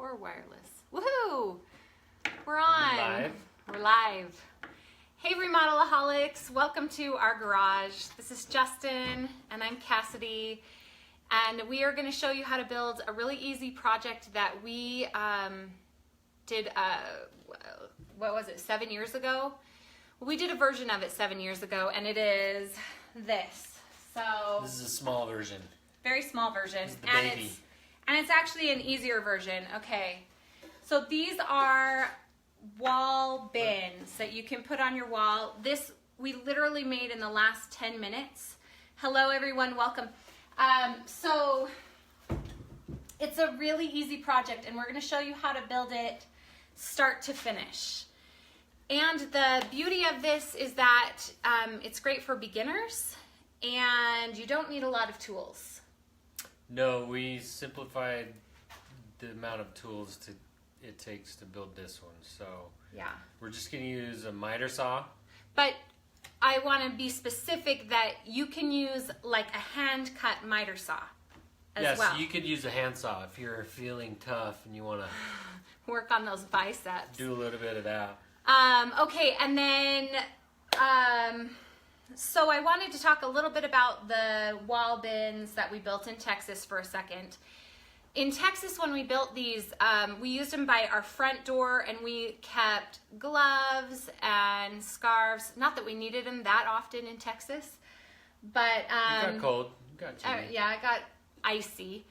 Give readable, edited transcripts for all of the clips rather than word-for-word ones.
or wireless. Woohoo! We're on. Live. We're live. Hey Remodelaholics, welcome to our garage. This is Justin and I'm Cassidy, and we are going to show you how to build a really easy project that we did, what was it, 7 years ago? We did a version of it 7 years ago, and it is this. So this is a small version. Very small version. This is the baby. And it's actually an easier version. Okay, so these are wall bins that you can put on your wall. This we literally made in the last 10 minutes. Hello everyone, welcome. So it's a really easy project, and we're going to show you how to build it start to finish. And the beauty of this is that it's great for beginners, and you don't need a lot of tools. No, we simplified the amount of tools it takes to build this one. So yeah, we're just going to use a miter saw. But I want to be specific that you can use like a hand cut miter saw as well. Yes, you could use a hand saw if you're feeling tough and you want to work on those biceps. do a little bit of that. Okay, and then so I wanted to talk a little bit about the wall bins that we built in Texas for a second. In Texas, when we built these, we used them by our front door, and we kept gloves and scarves. Not that we needed them that often in Texas, but You got cold. You got chilly. yeah, I got icy.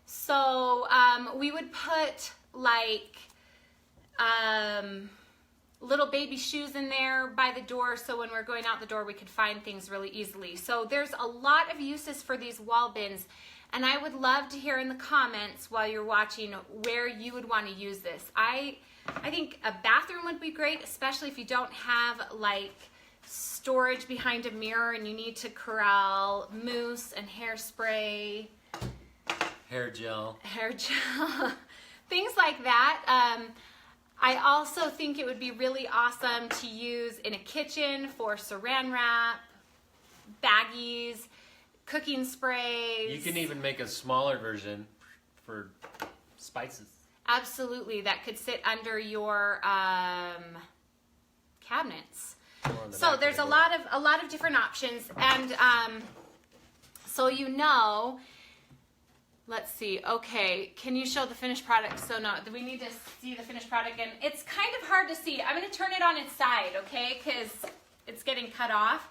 So we would put like little baby shoes in there by the door, so when we're going out the door we could find things really easily. So there's a lot of uses for these wall bins, and I would love to hear in the comments while you're watching where you would want to use this. I think a bathroom would be great, especially if you don't have like storage behind a mirror and you need to corral mousse and hairspray, Hair gel, things like that. I also think it would be really awesome to use in a kitchen for saran wrap, baggies, cooking sprays. You can even make a smaller version for spices. Absolutely, that could sit under your cabinets. So there's a lot of different options, and so you know. Let's see. Okay, can you show the finished product? So no, we need to see the finished product, and it's kind of hard to see. I'm going to turn it on its side, okay, because it's getting cut off.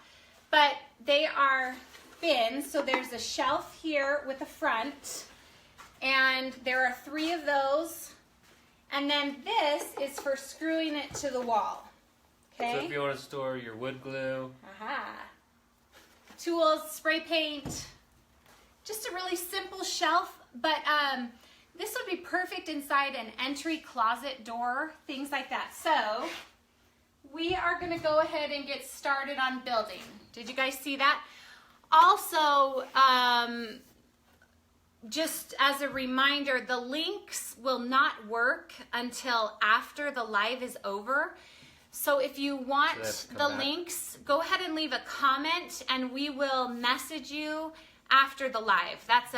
But they are bins, so there's a shelf here with a front, and there are 3 of those, and then this is for screwing it to the wall. Okay. So if you want to store your wood glue, tools, spray paint. Just a really simple shelf, but this would be perfect inside an entry closet door, things like that. So we are going to go ahead and get started on building. Did you guys see that? Also, just as a reminder, the links will not work until after the live is over. So if you want the links, go ahead and leave a comment, and we will message you after the live. That's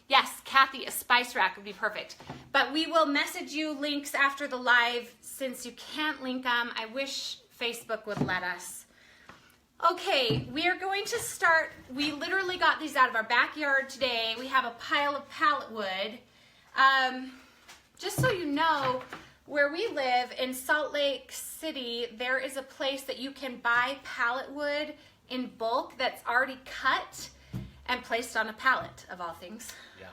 yes, Kathy, a spice rack would be perfect. But we will message you links after the live since you can't link them. I wish Facebook would let us. Okay, we are going to start. We literally got these out of our backyard today. We have a pile of pallet wood. Just so you know, where we live in Salt Lake City, there is a place that you can buy pallet wood in bulk that's already cut and placed on a pallet, of all things. Yeah.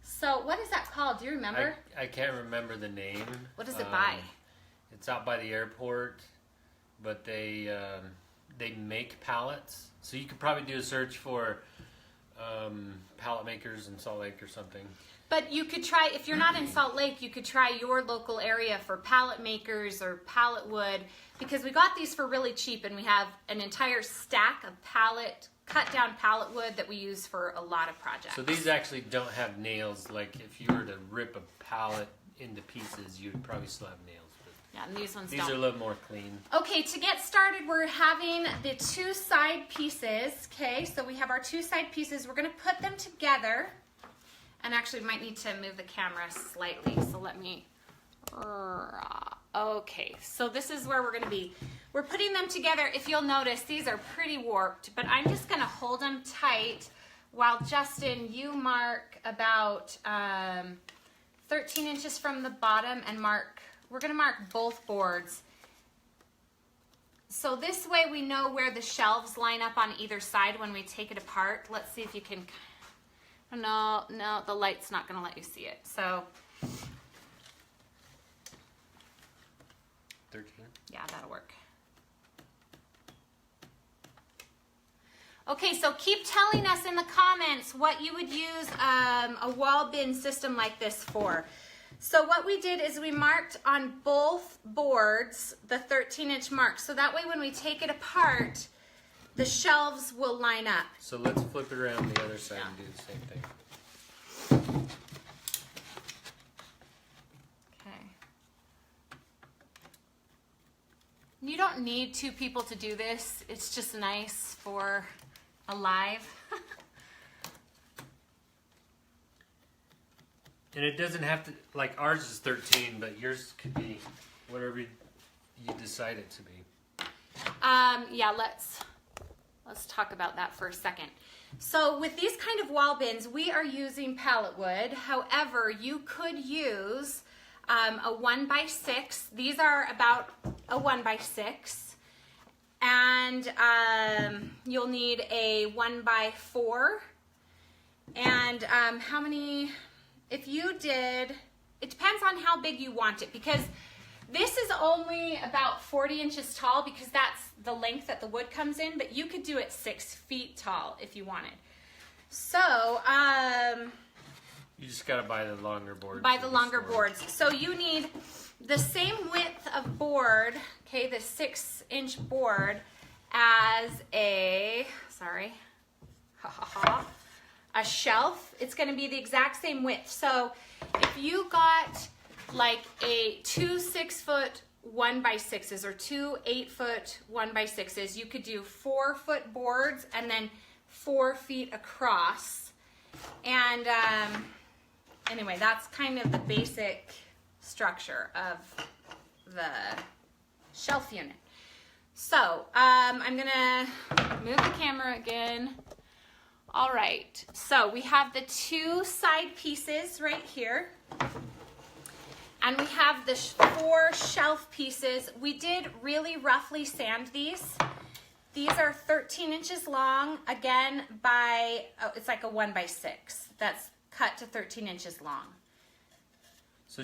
So what is that called? Do you remember? I can't remember the name. What does it buy? It's out by the airport, but they make pallets. So you could probably do a search for pallet makers in Salt Lake or something. But you could try, if you're not in Salt Lake, you could try your local area for pallet makers or pallet wood, because we got these for really cheap, and we have an entire stack of cut down pallet wood that we use for a lot of projects. So these actually don't have nails. Like if you were to rip a pallet into pieces, you'd probably still have nails. But yeah, and these ones these don't. are a little more clean. Okay, to get started, we're having the 2 side pieces. Okay, so we have our 2 side pieces. We're going to put them together, And actually might need to move the camera slightly, so let me, okay, so this is where we're gonna be. We're putting them together. If you'll notice, these are pretty warped, but I'm just gonna hold them tight while Justin, you mark about 13 inches from the bottom and we're gonna mark both boards. So this way we know where the shelves line up on either side when we take it apart. Let's see if you can, no, the light's not gonna let you see it. So, 13. Yeah, that'll work. Okay, so keep telling us in the comments what you would use a wall bin system like this for. So what we did is we marked on both boards the 13-inch mark. So that way when we take it apart, the shelves will line up. So let's flip it around the other side and do the same thing. Okay. You don't need 2 people to do this. It's just nice for a live. And it doesn't have to, like ours is 13, but yours could be whatever you decide it to be. Yeah, let's talk about that for a second. So with these kind of wall bins, we are using pallet wood. However, you could use a 1x6. These are about a 1x6. And you'll need a 1x4. And how many... If you did, it depends on how big you want it, because this is only about 40 inches tall because that's the length that the wood comes in, but you could do it 6 feet tall if you wanted. So, you just gotta buy the longer boards. Buy the longer boards. So you need the same width of board, okay, the 6-inch board as a, a shelf. It's going to be the exact same width. So if you got like a 2 6-foot 1x6s or 2 8-foot 1x6s, you could do 4-foot boards and then 4 feet across. And anyway, that's kind of the basic structure of the shelf unit. So I'm gonna move the camera again. All right, so we have the 2 side pieces right here. And we have the 4 shelf pieces. We did really roughly sand these. These are 13 inches long, again, by, it's like a 1x6. That's cut to 13 inches long. So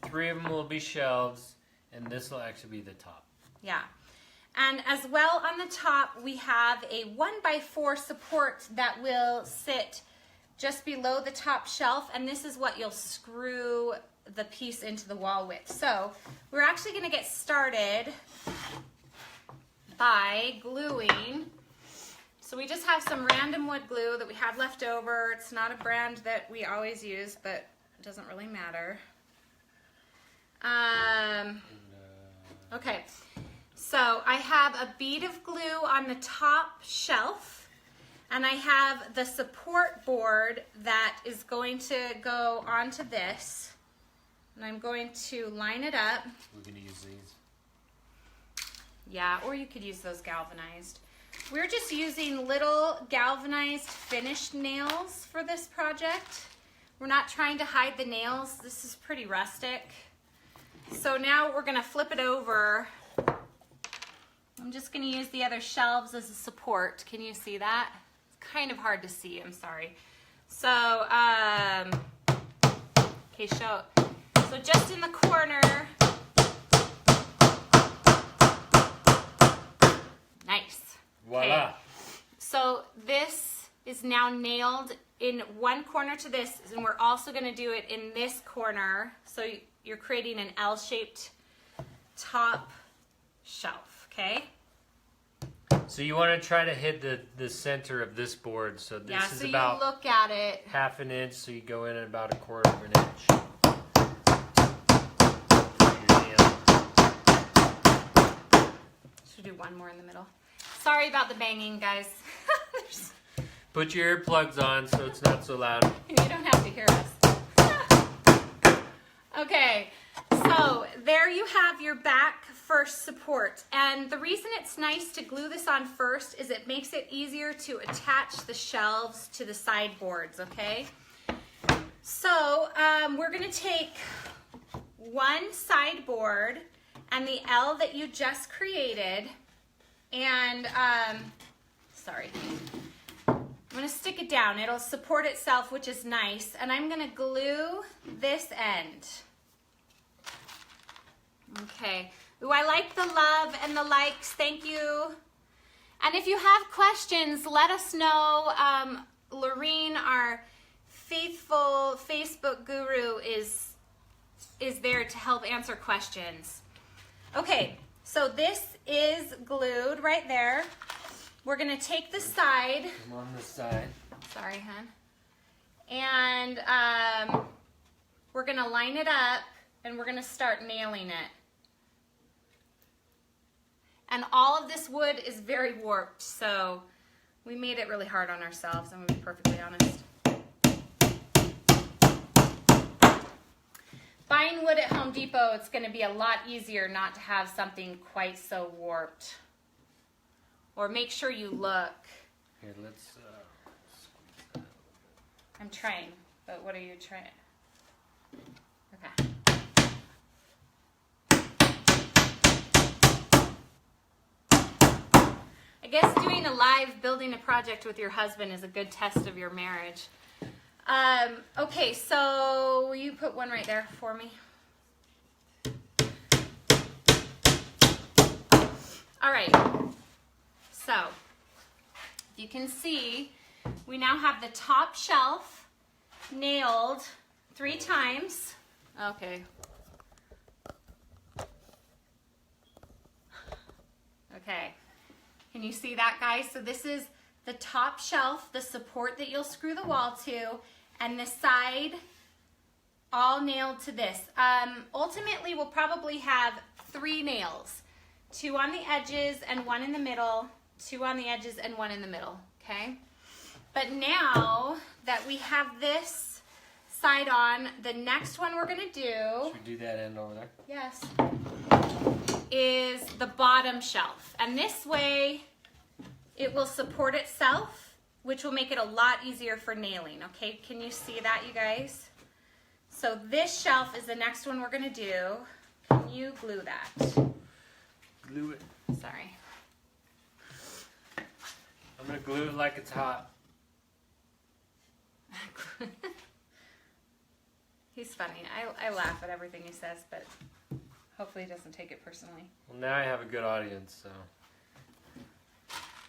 3 of them will be shelves, and this will actually be the top. Yeah. And as well on the top, we have a 1x4 support that will sit just below the top shelf, and this is what you'll screw the piece into the wall with. So we're actually going to get started by gluing. So we just have some random wood glue that we had left over. It's not a brand that we always use, but it doesn't really matter. Okay. So I have a bead of glue on the top shelf, and I have the support board that is going to go onto this, and I'm going to line it up. We're going to use these. Yeah, or you could use those galvanized. We're just using little galvanized finished nails for this project. We're not trying to hide the nails. This is pretty rustic. So now we're going to flip it over. I'm just going to use the other shelves as a support. Can you see that? It's kind of hard to see. I'm sorry. So, okay, so just in the corner. Nice. Voila. Okay. So this is now nailed in one corner to this, and we're also going to do it in this corner. So you're creating an L-shaped top shelf, okay? So you want to try to hit the center of this board. So this is so about you look at it. ½ an inch, so you go in at about 1/4 of an inch. Should do one more in the middle. Sorry about the banging, guys. Put your earplugs on so it's not so loud. You don't have to hear us. Okay, so there you have your back first support. And the reason it's nice to glue this on first is it makes it easier to attach the shelves to the sideboards, okay? So we're gonna take one sideboard and the L that you just created, and sorry, I'm gonna stick it down. It'll support itself, which is nice, and I'm gonna glue this end. Okay. Ooh, I like the love and the likes. Thank you. And if you have questions, let us know. Lorene, our faithful Facebook guru, is there to help answer questions. Okay, so this is glued right there. We're gonna take the side. I'm on this side. Sorry, hon. And we're gonna line it up and we're gonna start nailing it. And all of this wood is very warped, so we made it really hard on ourselves, I'm gonna be perfectly honest. Buying wood at Home Depot, it's gonna be a lot easier not to have something quite so warped. Or make sure you look. Here, let's squeeze that. I'm trying, but what are you trying? Okay. I guess doing a live building a project with your husband is a good test of your marriage. Okay, so will you put one right there for me? All right, so you can see we now have the top shelf nailed 3 times. Okay. Okay. Can you see that, guys? So this is the top shelf, the support that you'll screw the wall to, and the side all nailed to this. Ultimately, we'll probably have 3 nails. 2 on the edges and 1 in the middle, 2 on the edges and 1 in the middle, okay? But now that we have this side on, the next one we're gonna do... Should we do that end over there? Yes. Is the bottom shelf. And this way, it will support itself, which will make it a lot easier for nailing, okay? Can you see that, you guys? So this shelf is the next one we're gonna do. Can you glue that? Glue it. Sorry. I'm gonna glue it like it's hot. He's funny. I laugh at everything he says, but hopefully he doesn't take it personally. Well, now I have a good audience, so.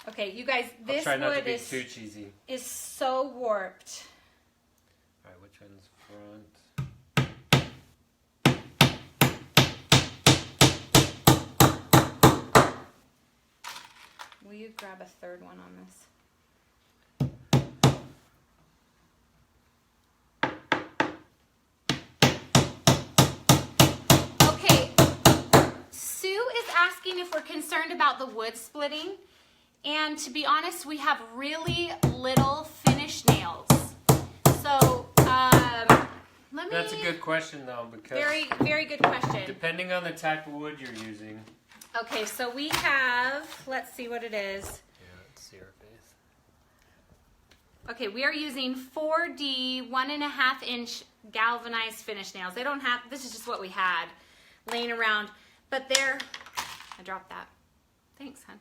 Okay, you guys, this I'll try not to wood be too cheesy. is so warped. All right, which one's front? Will you grab a 3rd one on this? Okay, Sue is asking if we're concerned about the wood splitting. And to be honest, we have really little finish nails. So, let me... That's a good question, though, because... Very, very good question. Depending on the type of wood you're using. Okay, so we have, let's see what it is. Yeah, let's see our face. Okay, we are using 4D 1.5 inch galvanized finish nails. They don't have, this is just what we had laying around, but they're, I dropped that. Thanks, hon.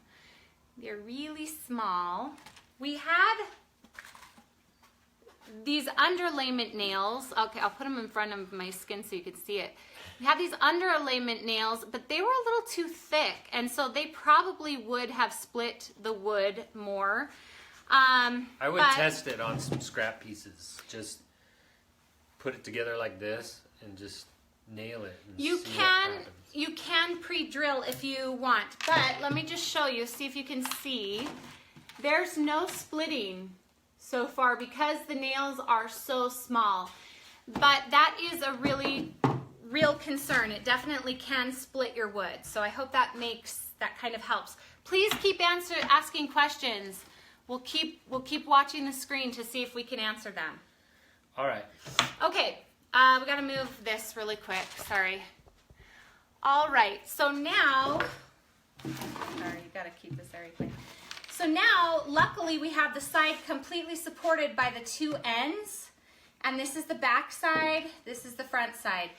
They're really small. We had these underlayment nails. Okay, I'll put them in front of my skin so you can see it. We had these underlayment nails, but they were a little too thick, and so they probably would have split the wood more. I would test it on some scrap pieces. Just put it together like this and just nail it. And you see can what happens. you can pre-drill if you want, but let me just show you, see if you can see. There's no splitting so far because the nails are so small. But that is a real concern. It definitely can split your wood. So I hope that kind of helps. Please keep asking questions. we'll keep watching the screen to see if we can answer them. All right. Okay, we gotta move this really quick. Sorry. All right. So now, sorry, you gotta keep this area clean. So now, luckily, we have the side completely supported by the two ends, and this is the back side. This is the front side.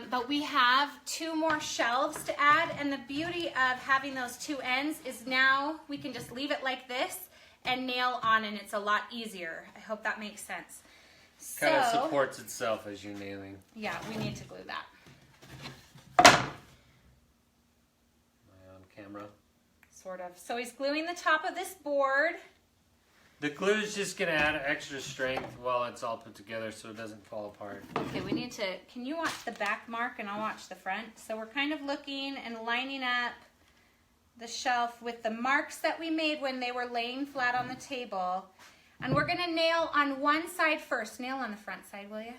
But we have two more shelves to add, and the beauty of having those two ends is now we can just leave it like this and nail on, and it's a lot easier. I hope that makes sense. Kind of supports itself as you're nailing. Yeah, we need to glue that. Am I on camera? Sort of. So he's gluing the top of this board. The glue is just going to add extra strength while it's all put together so it doesn't fall apart. Okay, we need to, can you watch the back mark and I'll watch the front? So we're kind of looking and lining up the shelf with the marks that we made when they were laying flat on the table. And we're going to nail on one side first. Nail on the front side, will you?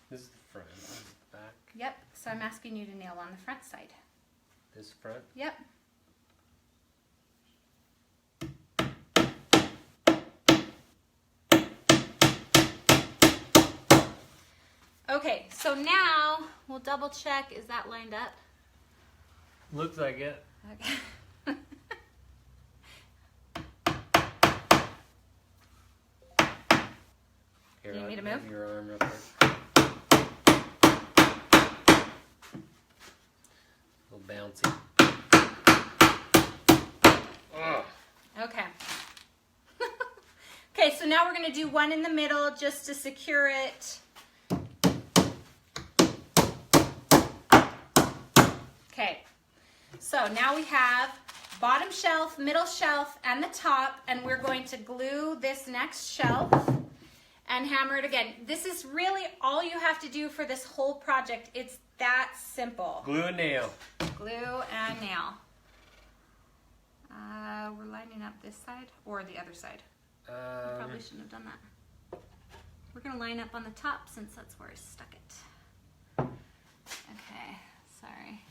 This is the front. This is the back. Yep. So I'm asking you to nail on the front side. This front? Yep. Okay, so now we'll double check. Is that lined up? Looks like it. Okay. Here, Do you need to move move? your arm real quick. A little bouncy. Ugh. Okay. Okay, so now we're going to do one in the middle just to secure it. Okay, so now we have bottom shelf, middle shelf, and the top, and we're going to glue this next shelf and hammer it again. This is really all you have to do for this whole project. It's that simple. Glue and nail. Glue and nail. We're lining up this side or the other side. Probably shouldn't have done that. We're going to line up on the top since that's where I stuck it. Okay, sorry.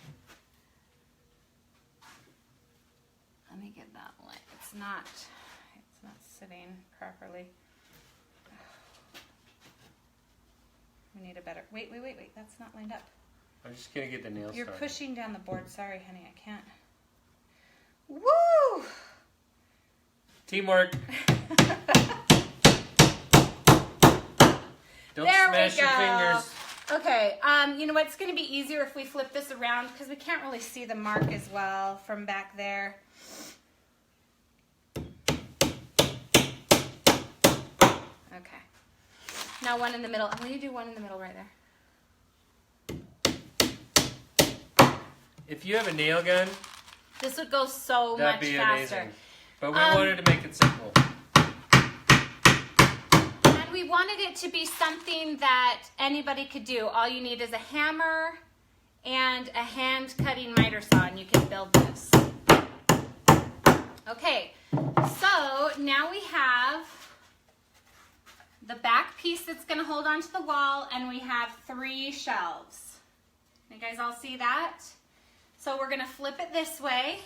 Let me get that line. It's not sitting properly. We need a better, wait, that's not lined up. I'm just going to get the nail You're started. pushing down the board. Sorry, honey, I can't. Woo! Teamwork. Don't There smash we your go. fingers. Okay, you know what? It's going to be easier if we flip this around because we can't really see the mark as well from back there. Okay. Now one in the middle. I'm going to do one in the middle right there. If you have a nail gun, This would go so that'd much be faster. amazing. But we wanted to make it simple. And we wanted it to be something that anybody could do. All you need is a hammer and a hand cutting miter saw and you can build this. Okay, so now we have the back piece that's going to hold onto the wall and we have 3 shelves. You guys all see that? So we're going to flip it this way.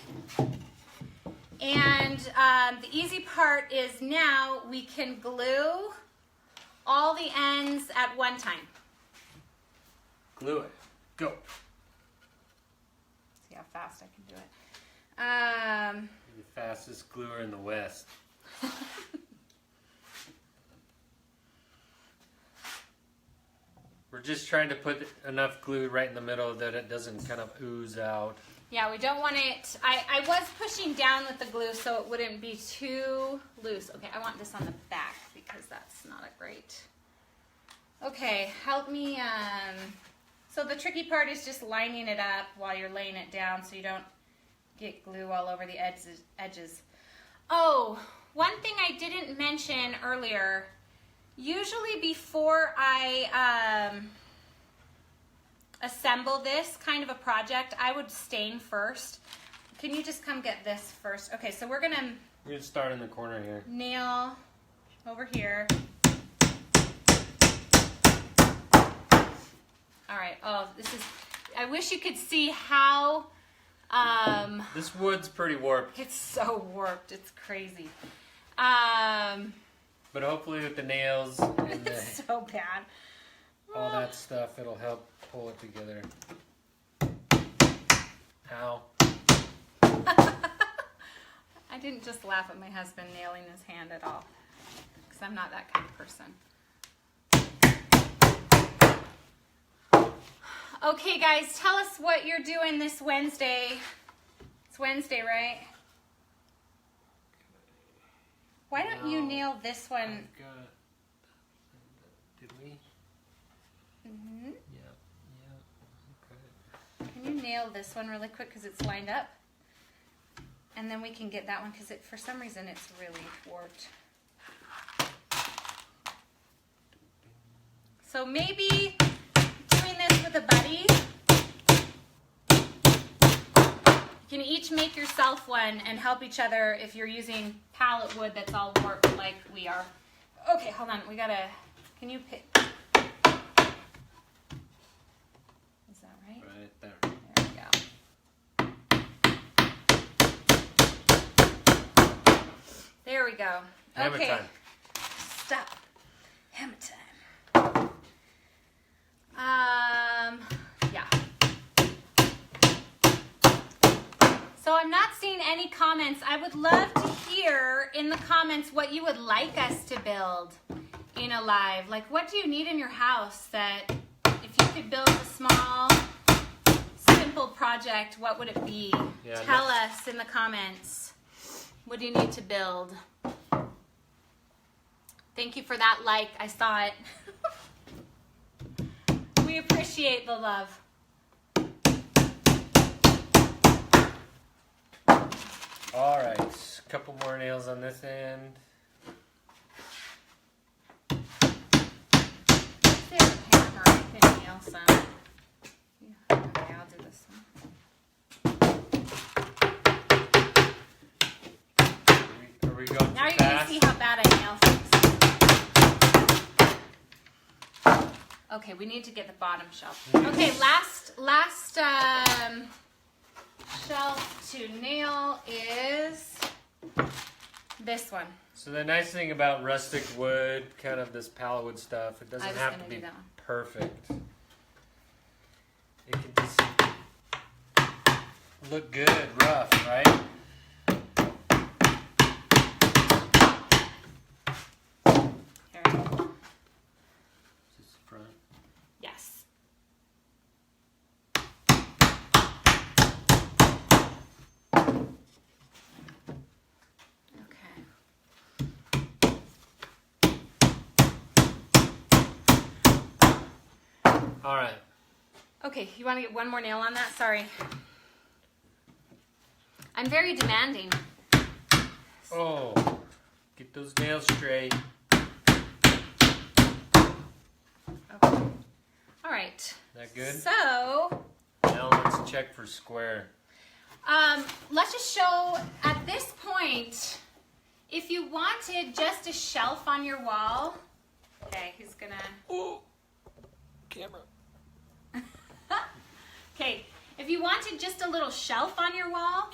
And the easy part is now we can glue all the ends at one time. Glue it. Go. See how fast I can do it. You're the fastest gluer in the West. We're just trying to put enough glue right in the middle that it doesn't kind of ooze out. Yeah, we don't want it, I was pushing down with the glue so it wouldn't be too loose. Okay, I want this on the back because that's not a great. Okay, help me, so the tricky part is just lining it up while you're laying it down so you don't get glue all over the edges. Oh, one thing I didn't mention earlier, usually before I assemble this kind of a project, I would stain first. Can you just come get this first? Okay, so we're gonna start in the corner here. nail over here. All right, oh, this is, I wish you could see how, This wood's pretty warped. it's so warped, it's crazy. But hopefully with the nails and It's so bad. all that stuff, it'll help pull it together. Ow. I didn't just laugh at my husband nailing his hand at all, because I'm not that kind of person. Okay, guys, tell us what you're doing this Wednesday. It's Wednesday, right? Why don't you nail this one? Did we? Mm-hmm. Yeah. Okay. Can you nail this one really quick because it's lined up? And then we can get that one because for some reason it's really warped. So maybe doing this with a buddy. You can each make yourself one and help each other if you're using pallet wood that's all warped like we are. Okay, hold on. We gotta. Can you pick? Is that right? Right there. There we go. There we go. Hammer Okay. time. Stop. Hammer time. Yeah. So I'm not seeing any comments. I would love to hear in the comments what you would like us to build in a live. Like, what do you need in your house that if you could build a small, simple project, what would it be? Yeah, Tell us in the comments. What do you need to build? Thank you for that like. I saw it. We appreciate the love. All right, a couple more nails on this end. There's a hammer. Anything else? Yeah. Okay, I'll do this one. Are we going Now too you're going to fast? see how bad I nail things. Okay, we need to get the bottom shelf. Okay, last shelf to nail is this one. So the nice thing about rustic wood, kind of this pallet wood stuff, it I doesn't was have gonna to do be that one. perfect. It can just look good, rough, right? Here. Just the front. Yes. All right. Okay, you want to get one more nail on that? Sorry. I'm very demanding. Oh, get those nails straight. Okay. All right. That good? So, Now let's check for square. let's just show at this point, if you wanted just a shelf on your wall. Okay, he's gonna. Oh, camera. Okay, if you wanted just a little shelf on your wall,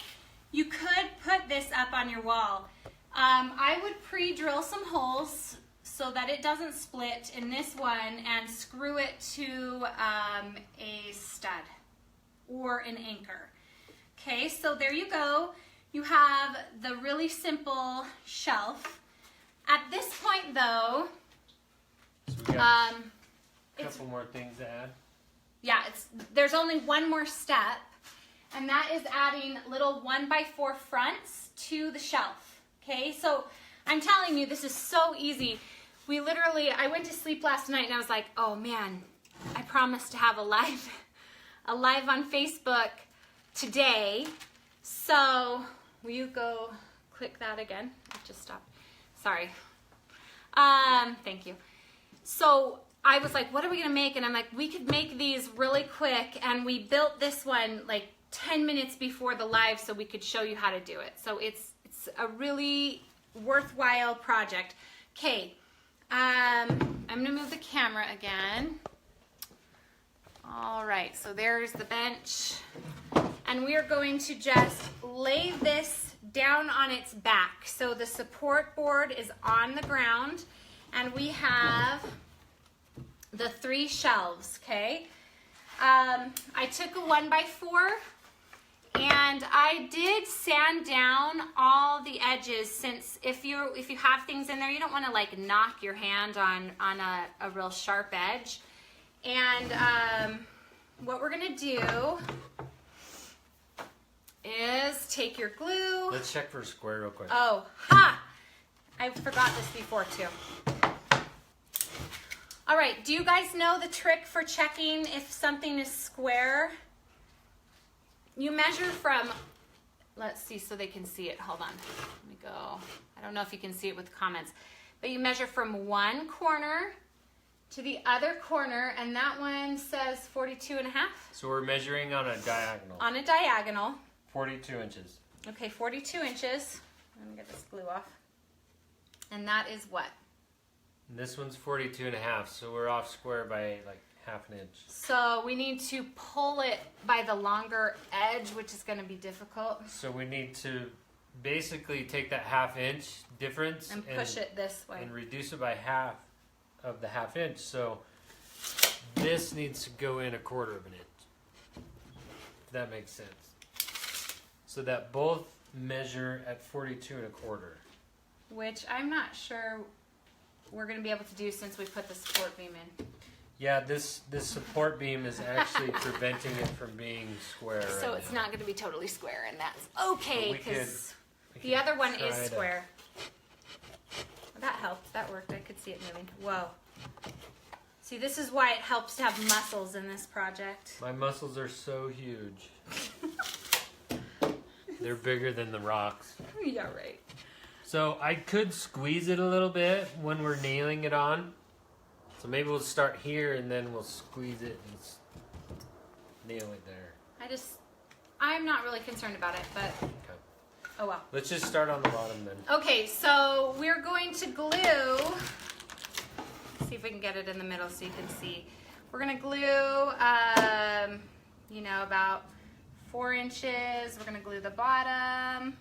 you could put this up on your wall. I would pre-drill some holes so that it doesn't split in this one and screw it to a stud or an anchor. Okay, so there you go. You have the really simple shelf. At this point though, So we got a it's couple more things to add. yeah, there's only one more step, and that is adding little 1x4 fronts to the shelf. Okay, so I'm telling you, this is so easy. I went to sleep last night and I was like, oh man, I promised to have a live on Facebook today. So will you go click that again? It just stopped. Sorry. Thank you. So I was like, what are we gonna make? And I'm like, we could make these really quick. And we built this one like 10 minutes before the live so we could show you how to do it. So it's a really worthwhile project. Okay, I'm gonna move the camera again. All right, so there's the bench. And we are going to just lay this down on its back. So the support board is on the ground, and we have the 3 shelves, okay? I took a 1x4 and I did sand down all the edges, since if you have things in there, you don't want to like knock your hand on a real sharp edge. And what we're gonna do is take your glue. Let's check for a square real quick. Oh, ha! I forgot this before too. All right, do you guys know the trick for checking if something is square? You measure from, let's see so they can see it. Hold on, let me go. I don't know if you can see it with the comments, but you measure from one corner to the other corner, and that one says 42.5. So we're measuring on a diagonal. On a diagonal. 42 inches. Okay, 42 inches. Let me get this glue off. And that is what? And this one's 42.5, so we're off square by like half an inch. So we need to pull it by the longer edge, which is going to be difficult. So we need to basically take that half-inch difference and push it this way. And reduce it by half of the half-inch. So this needs to go in 1/4 of an inch. If that makes sense. So that both measure at 42 1/4. Which I'm not sure we're going to be able to do since we put the support beam in. Yeah, this support beam is actually preventing it from being square. So right it's now. not going to be totally square, and that's okay, because We the other one try is to- square. That helped. That worked. I could see it moving. Whoa. See, this is why it helps to have muscles in this project. My muscles are so huge. They're bigger than the rocks. Yeah, right. So I could squeeze it a little bit when we're nailing it on. So maybe we'll start here and then we'll squeeze it and nail it there. I'm not really concerned about it, but Okay. oh well. Let's just start on the bottom then. Okay, so we're going to glue. See if we can get it in the middle so you can see. We're gonna glue, about 4 inches. We're gonna glue the bottom,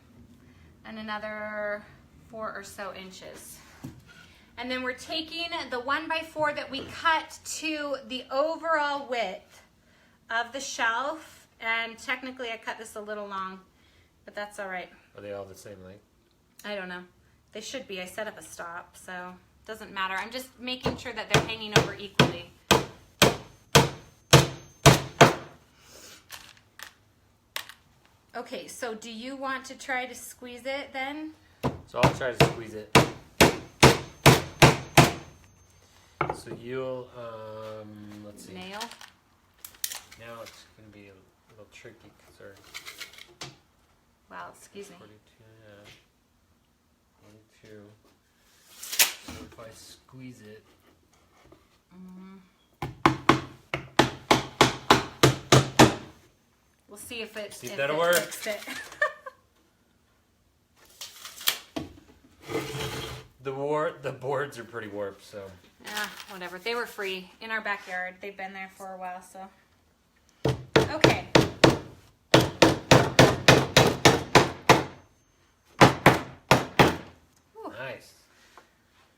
and another 4 or so inches. And then we're taking the 1x4 that we cut to the overall width of the shelf, and technically I cut this a little long, but that's all right. Are they all the same length? I don't know. They should be. I set up a stop, so it doesn't matter. I'm just making sure that they're hanging over equally. Okay, so do you want to try to squeeze it then? So I'll try to squeeze it. So you'll, let's see. Nail. Now it's going to be a little tricky because our Wow, excuse me. 42, yeah. 42. So if I squeeze it. We'll see if it, See if that'll work. fixed it. The boards are pretty warped, so. Whatever. They were free in our backyard. They've been there for a while, so. Okay. Nice.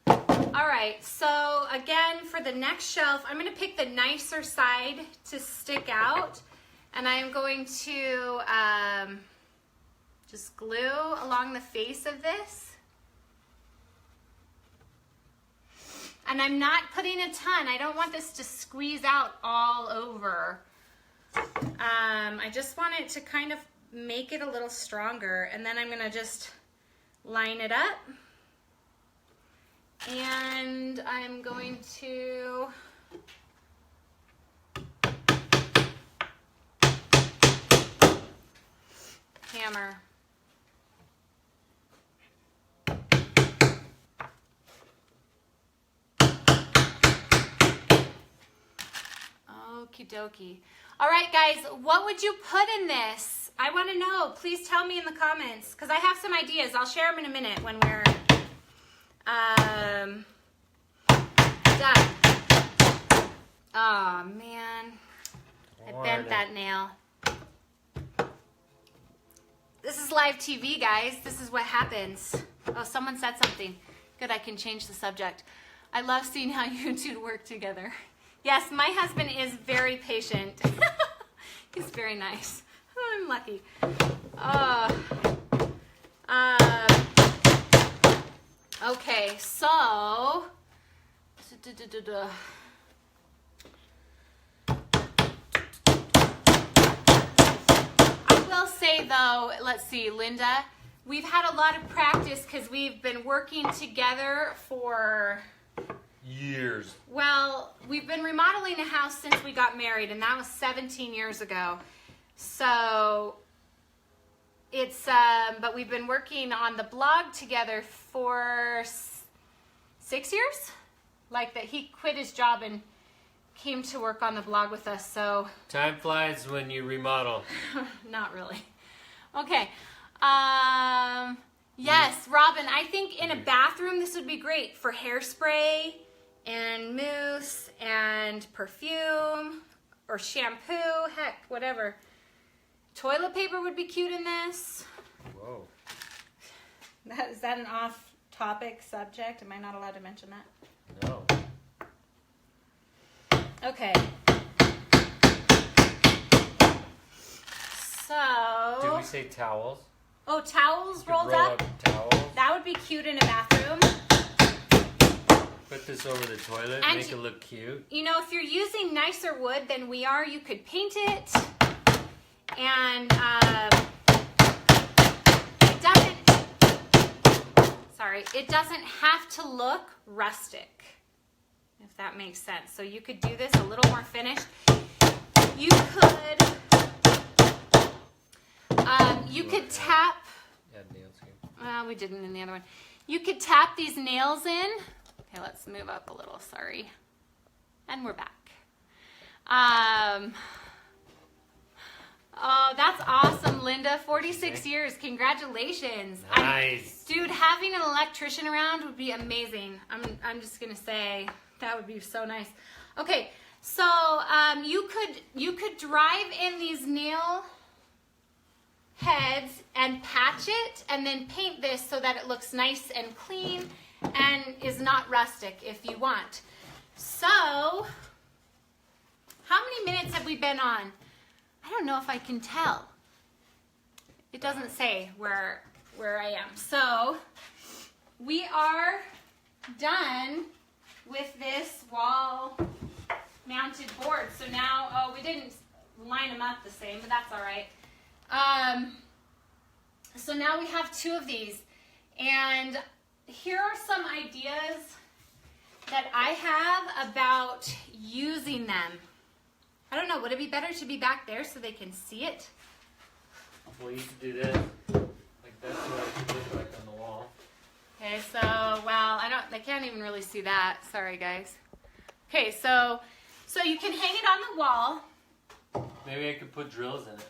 All right, so again, for the next shelf, I'm going to pick the nicer side to stick out, and I'm going to just glue along the face of this. And I'm not putting a ton. I don't want this to squeeze out all over. I just want it to kind of make it a little stronger, and then I'm going to just line it up. And I'm going to hammer. Okie dokie. All right, guys, what would you put in this? I want to know. Please tell me in the comments, because I have some ideas. I'll share them in a minute when we're done. Oh man, I bent that nail. This is live TV, guys. This is what happens. Oh, someone said something. Good, I can change the subject. I love seeing how you two work together. Yes, my husband is very patient. He's very nice. Oh, I'm lucky. Okay, so... I will say though, let's see, Linda, we've had a lot of practice because we've been working together for... years. Well, we've been remodeling a house since we got married, and that was 17 years ago. So it's, but we've been working on the blog together for 6 years. Like that, he quit his job and came to work on the blog with us. So Time flies when you remodel. not really. Okay. Yes, Robin, I think in a bathroom this would be great for hairspray and mousse and perfume or shampoo, heck, whatever. Toilet paper would be cute in this. Whoa. Is that an off-topic subject? Am I not allowed to mention that? No. Okay. So... Did we say towels? Oh, towels rolled Roll up? towels. That would be cute in a bathroom. Put this over the toilet, And make it look cute. You know, if you're using nicer wood than we are, you could paint it. And it doesn't have to look rustic, if that makes sense. So you could do this a little more finished. You could tap. Yeah, nails here. Well, we didn't in the other one. You could tap these nails in. Okay, let's move up a little, sorry. And we're back. Oh, that's awesome, Linda. 46 years. Congratulations. Nice. Dude, having an electrician around would be amazing. I'm just going to say that would be so nice. Okay, so you could drive in these nail heads and patch it and then paint this so that it looks nice and clean and is not rustic if you want. So, how many minutes have we been on? I don't know if I can tell. It doesn't say where I am. So, we are done with this wall mounted board. So now, oh, we didn't line them up the same, but that's all right. So now we have two of these. And here are some ideas that I have about using them. I don't know, would it be better to be back there so they can see it? Well, you could do this. Like that's what it could look like on the wall. Okay, so, well, they can't even really see that. Sorry, guys. Okay, so you can hang it on the wall. Maybe I could put drills in it.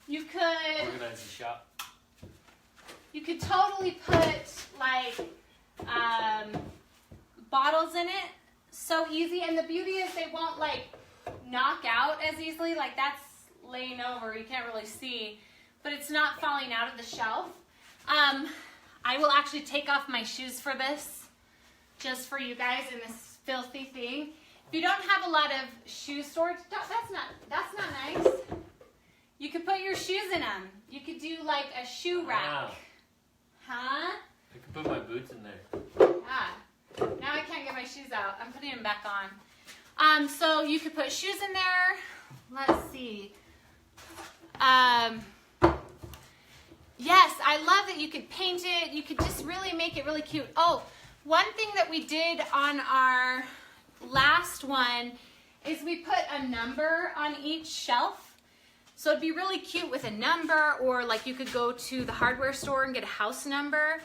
You could... Organize the shop. You could totally put, like, bottles in it. So easy. And the beauty is they won't, like, knock out as easily. Like, that's laying over. You can't really see. But it's not falling out of the shelf. I will actually take off my shoes for this. Just for you guys in this filthy thing. If you don't have a lot of shoe storage, that's not nice. You could put your shoes in them. You could do, like, a shoe rack. Wow. Huh? I could put my boots in there. Ah, now I can't get my shoes out. I'm putting them back on. So you could put shoes in there. Let's see. Yes, I love that you could paint it. You could just really make it really cute. Oh, one thing that we did on our last one is we put a number on each shelf. So it'd be really cute with a number, or like you could go to the hardware store and get a house number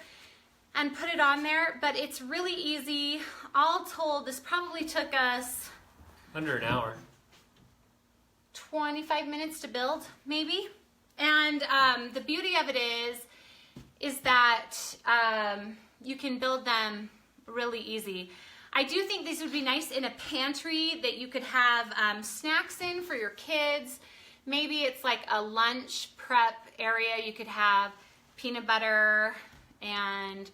and put it on there. But it's really easy. All told, this probably took us Under an hour. 25 minutes to build, maybe. And the beauty of it is that you can build them really easy. I do think these would be nice in a pantry that you could have snacks in for your kids. maybe it's like a lunch prep area. You could have peanut butter and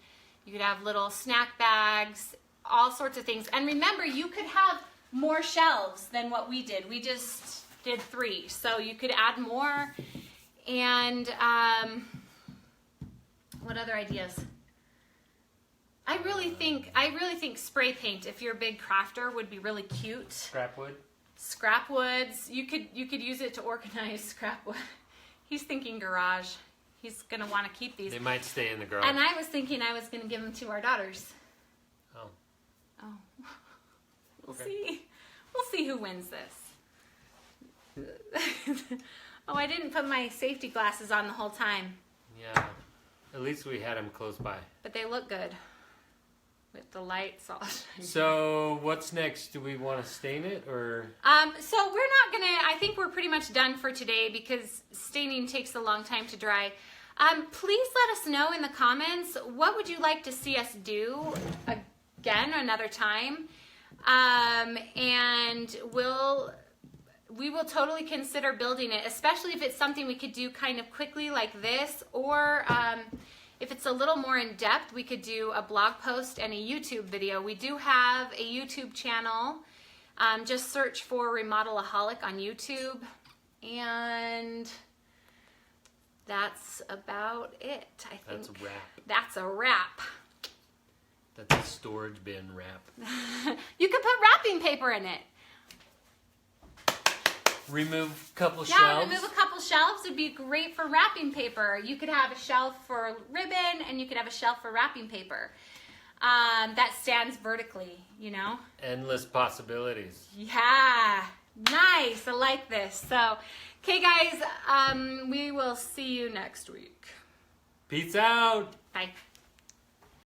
you could have little snack bags, all sorts of things. And remember, you could have more shelves than what we did. We just did 3. So you could add more. And what other ideas? I really think spray paint, if you're a big crafter, would be really cute. Scrap wood. Scrap woods. You could use it to organize scrap wood. He's thinking garage. He's gonna want to keep these. They might stay in the garage. And I was thinking I was gonna give them to our daughters. Oh. Oh. We'll Okay. see. We'll see who wins this. Oh, I didn't put my safety glasses on the whole time. Yeah. At least we had them close by. But they look good. With the lights all. So what's next? Do we want to stain it or? So we're not gonna. I think we're pretty much done for today because staining takes a long time to dry. Please let us know in the comments, what would you like to see us do again another time, and we will totally consider building it, especially if it's something we could do kind of quickly like this, or if it's a little more in depth, we could do a blog post and a YouTube video. We do have a YouTube channel. Just search for Remodelaholic on YouTube. And that's about it, I think. That's a wrap. That's a wrap. That's a storage bin wrap. You could put wrapping paper in it. Remove a couple Yeah, shelves. remove a couple shelves. It'd be great for wrapping paper. You could have a shelf for ribbon, and you could have a shelf for wrapping paper. That stands vertically, you know? Endless possibilities. Yeah, nice. I like this. So, okay, guys, we will see you next week. Peace out. Bye.